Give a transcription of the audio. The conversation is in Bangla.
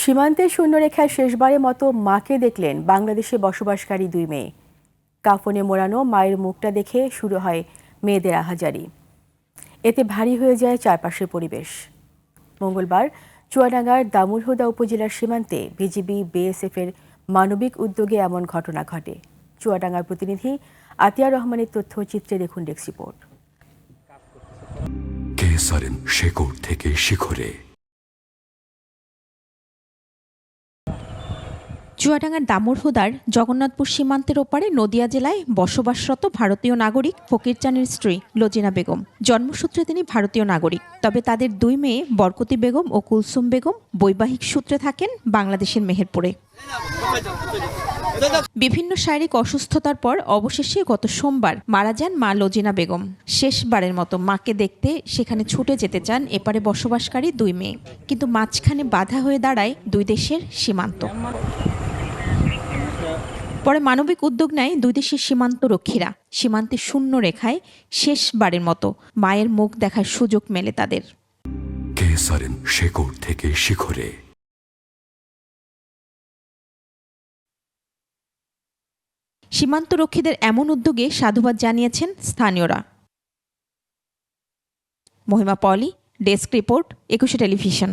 সীমান্তে শূন্যরেখায় শেষবারের মতো মাকে দেখলেন বাংলাদেশে বসবাসকারী দুই মেয়ে। কাফনে মোড়ানো মায়ের মুখটা দেখে শুরু হয় মেয়েদের আহাজারি। এতে ভারী হয়ে যায় চারপাশের পরিবেশ। মঙ্গলবার চুয়াডাঙ্গার দামুড়হুদা উপজেলার সীমান্তে বিজিবি বিএসএফের মানবিক উদ্যোগে এমন ঘটনা ঘটে। চুয়াডাঙ্গার প্রতিনিধি আতিয়া রহমানের তথ্যচিত্রে দেখুন ডেস্ক রিপোর্ট। শেকড় থেকে শিখরে। চুয়াডাঙ্গার দামুড়হুদার জগন্নাথপুর সীমান্তের ওপারে নদিয়া জেলায় বসবাসরত ভারতীয় নাগরিক ফকির চানের স্ত্রী লজিনা বেগম। জন্মসূত্রে তিনি ভারতীয় নাগরিক, তবে তাদের দুই মেয়ে বরকতি বেগম ও কুলসুম বেগম বৈবাহিক সূত্রে থাকেন বাংলাদেশের মেহেরপুরে। বিভিন্ন শারীরিক অসুস্থতার পর অবশেষে গত সোমবার মারা যান মা লজিনা বেগম। শেষবারের মতো মাকে দেখতে সেখানে ছুটে যেতে চান এপারে বসবাসকারী দুই মেয়ে, কিন্তু মাঝখানে বাধা হয়ে দাঁড়ায় দুই দেশের সীমান্ত। পরে মানবিক উদ্যোগ নেয় দুই দেশের সীমান্ত রক্ষীরা। সীমান্তে শূন্য রেখায় শেষবারের মতো মায়ের মুখ দেখার সুযোগ মেলে তাদের। শেকড় থেকে শিখরে। সীমান্ত রক্ষীদের এমন উদ্যোগে সাধুবাদ জানিয়েছেন স্থানীয়রা। মহিমা পলি, ডেস্ক রিপোর্ট, 21 টেলিভিশন।